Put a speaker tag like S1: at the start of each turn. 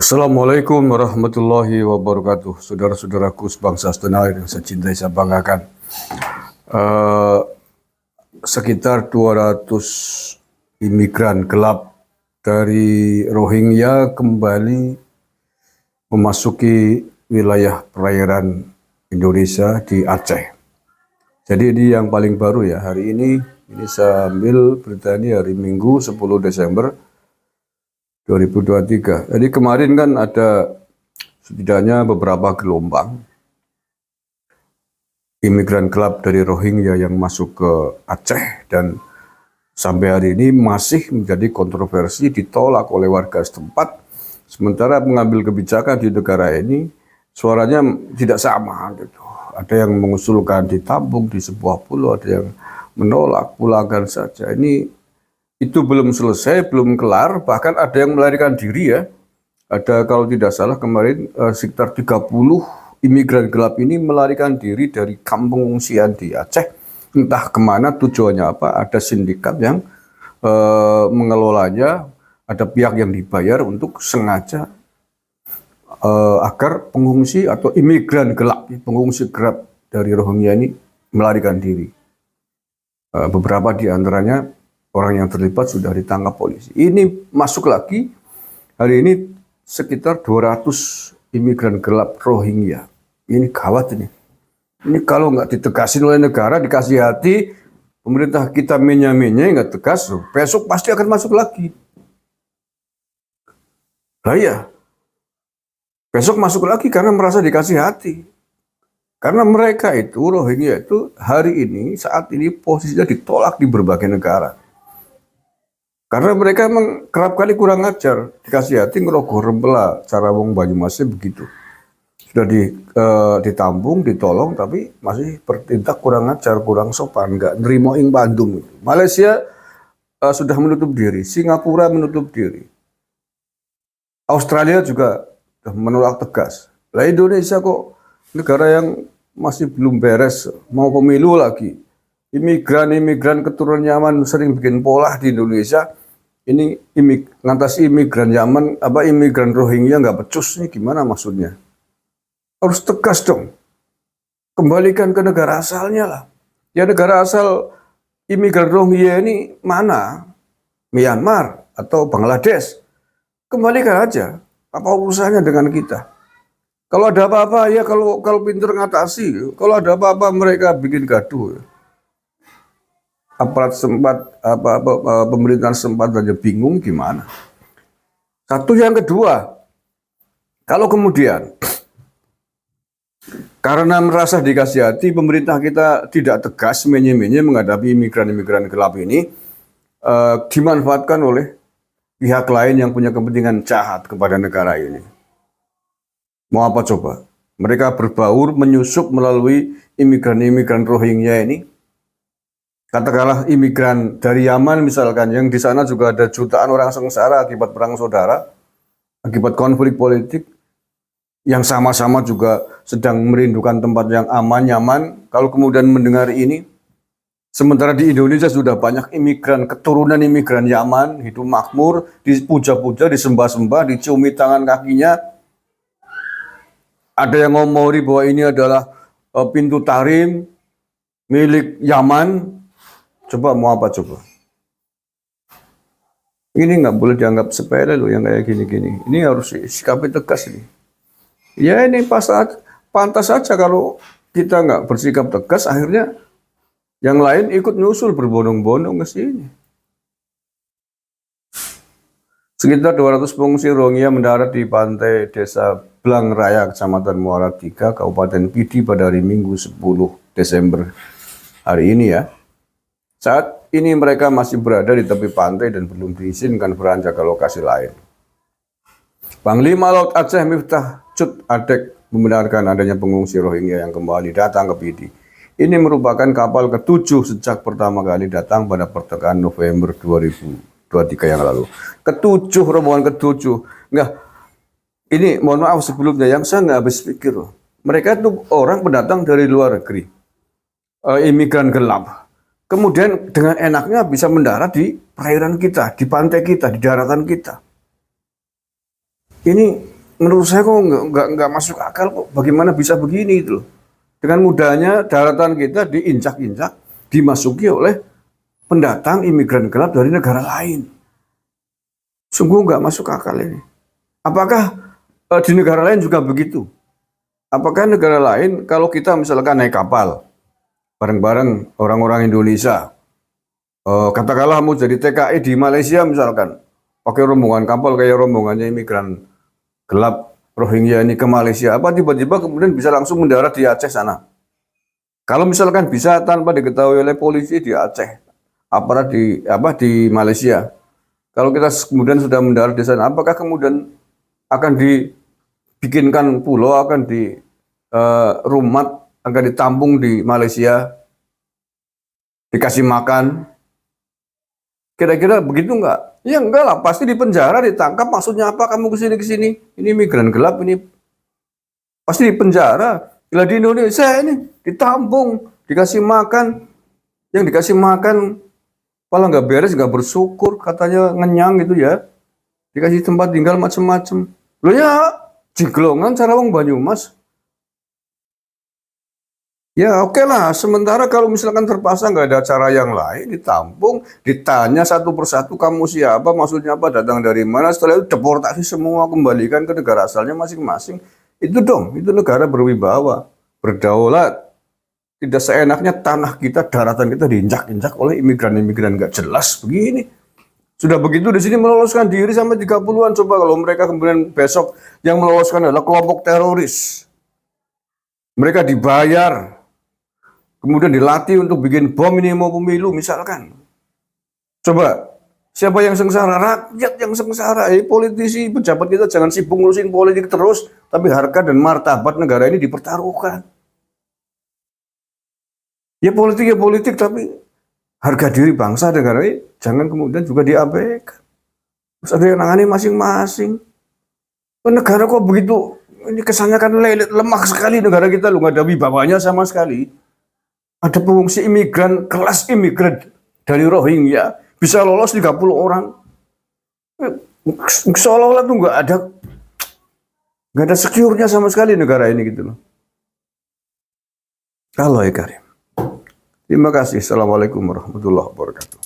S1: Assalamualaikum warahmatullahi wabarakatuh. Saudara-saudaraku sebangsa setanah air yang saya cintai, saya banggakan. Eh, Sekitar 200 imigran gelap dari Rohingya kembali memasuki wilayah perairan Indonesia di Aceh. Jadi ini yang paling baru ya, hari ini saya ambil berita ini hari Minggu 10 Desember 2023. Jadi kemarin kan ada setidaknya beberapa gelombang imigran gelap dari Rohingya yang masuk ke Aceh dan sampai hari ini masih menjadi kontroversi, ditolak oleh warga setempat. Sementara pengambil kebijakan di negara ini suaranya tidak sama gitu. Ada yang mengusulkan ditampung di sebuah pulau, ada yang menolak pulangkan saja. Itu belum selesai, belum kelar, bahkan ada yang melarikan diri ya. Ada kalau tidak salah kemarin sekitar 30 imigran gelap ini melarikan diri dari kampung pengungsian di Aceh. Entah kemana, tujuannya apa, ada sindikat yang mengelolanya, ada pihak yang dibayar untuk sengaja agar pengungsi atau imigran gelap, pengungsi gelap dari Rohingya ini melarikan diri. Beberapa di antaranya orang yang terlibat sudah ditangkap polisi. Ini masuk lagi, hari ini sekitar 200 imigran gelap Rohingya. Ini gawat ini. Ini kalau nggak ditegasin oleh negara, dikasih hati, pemerintah kita menye-menye nggak tegas, besok pasti akan masuk lagi. Lah ya, besok masuk lagi karena merasa dikasih hati. Karena mereka itu, Rohingya itu hari ini, saat ini posisinya ditolak di berbagai negara. Karena mereka memang kerap kali kurang ajar, dikasih hati ngerogoh rempela, cara wong Banyumasnya begitu. Sudah ditampung, ditolong, tapi masih bertindak kurang ajar, kurang sopan, nggak nerimo ing Bandung. Malaysia sudah menutup diri, Singapura menutup diri, Australia juga sudah menolak tegas. Lah Indonesia kok negara yang masih belum beres, mau pemilu lagi. Imigran keturunan Yaman sering bikin pola di Indonesia. Ini ngatasi imigran Yaman, imigran Rohingya nggak becus nih, gimana maksudnya? Harus tegas dong. Kembalikan ke negara asalnya lah. Ya negara asal imigran Rohingya ini mana? Myanmar atau Bangladesh? Kembalikan aja. Apa urusannya dengan kita? Kalau ada apa-apa ya kalau pintar ngatasi. Kalau ada apa-apa mereka bikin gaduh. Aparat sempat pemerintahan sempat aja bingung gimana. Satu, yang kedua, kalau kemudian karena merasa dikasih hati pemerintah kita tidak tegas menye-menye menghadapi imigran gelap ini, dimanfaatkan oleh pihak lain yang punya kepentingan jahat kepada negara ini. Mau apa coba? Mereka berbaur menyusup melalui imigran Rohingya ini. Katakanlah imigran dari Yaman misalkan, yang di sana juga ada jutaan orang sengsara akibat perang saudara, akibat konflik politik, yang sama-sama juga sedang merindukan tempat yang aman, nyaman. Kalau kemudian mendengar ini, sementara di Indonesia sudah banyak imigran, keturunan imigran Yaman, hidup makmur, dipuja-puja, disembah-sembah, diciumi tangan kakinya. Ada yang ngomori bahwa ini adalah pintu Tarim milik Yaman. Coba mau apa coba? Ini nggak boleh dianggap sepele loh yang kayak gini-gini. Ini harus sikapnya tegas ini. Ya ini pantas saja kalau kita nggak bersikap tegas, akhirnya yang lain ikut nyusul berbondong-bondong ke sini. Sekitar 200 pengungsi Rohingya mendarat di pantai desa Blang Raya, Kecamatan Muara III, Kabupaten Pidi pada hari Minggu 10 Desember hari ini ya. Saat ini mereka masih berada di tepi pantai dan belum diizinkan beranjak ke lokasi lain. Panglima Laut Aceh Miftah Cut Adek membenarkan adanya pengungsi Rohingya yang kembali datang ke Pidi. Ini merupakan kapal ke-7 sejak pertama kali datang pada pertengahan November 2023 yang lalu. Ke-7, rombongan ke-7. Enggak, ini mohon maaf sebelumnya, yang saya nggak habis pikir loh. Mereka itu orang pendatang dari luar negeri, imigran gelap. Kemudian dengan enaknya bisa mendarat di perairan kita, di pantai kita, di daratan kita. Ini menurut saya kok nggak masuk akal kok. Bagaimana bisa begini itu loh. Dengan mudahnya daratan kita diinjak-injak, dimasuki oleh pendatang imigran gelap dari negara lain. Sungguh nggak masuk akal ini. Apakah di negara lain juga begitu? Apakah negara lain kalau kita misalkan naik kapal bareng-bareng orang-orang Indonesia, katakanlah mau jadi TKI di Malaysia misalkan, pakai rombongan kapal kayak rombongannya imigran gelap Rohingya ini ke Malaysia, apa tiba-tiba kemudian bisa langsung mendarat di Aceh sana? Kalau misalkan bisa tanpa diketahui oleh polisi di Aceh, aparat di Malaysia. Kalau kita kemudian sudah mendarat di sana, apakah kemudian akan dibikinkan pulau, akan di rumah, akan ditampung di Malaysia, dikasih makan? Kira-kira begitu enggak? Ya enggak lah, pasti di penjara, ditangkap. Maksudnya apa kamu kesini? Ini migran gelap ini. Pasti di penjara. Bila di Indonesia ini ditampung, dikasih makan. Yang dikasih makan malah nggak beres, nggak bersyukur, katanya ngenyang gitu ya. Dikasih tempat tinggal macem-macem. Loh ya, Jiglongan Sarawang Banyumas. Ya oke lah, sementara kalau misalkan terpaksa nggak ada cara yang lain, ditampung, ditanya satu persatu kamu siapa, maksudnya apa, datang dari mana, setelah itu deportasi semua, kembalikan ke negara asalnya masing-masing. Itu dong, itu negara berwibawa, berdaulat. Tidak seenaknya tanah kita, daratan kita diinjak-injak oleh imigran-imigran nggak jelas begini. Sudah begitu di sini meloloskan diri sampai 30-an, coba kalau mereka kemudian besok yang meloloskan adalah kelompok teroris. Mereka dibayar, kemudian dilatih untuk bikin bom ini mau pemilu misalkan. Coba, siapa yang sengsara? Rakyat yang sengsara. Politisi, pejabat kita jangan sibuk ngurusin politik terus, tapi harga dan martabat negara ini dipertaruhkan. Ya politik, tapi harga diri bangsa negara ini jangan kemudian juga diabaikan. Terus ada yang nangani masing-masing. Negara kok begitu, ini kesannya kan lemah sekali negara kita, lu nggak ada wibawanya sama sekali. Ada pengungsi imigran, kelas imigran dari Rohingya, bisa lolos 30 orang. Seolah-olah tuh nggak ada secure-nya sama sekali negara ini gitu loh. Kalau ya Karim. Terima kasih. Assalamualaikum warahmatullahi wabarakatuh.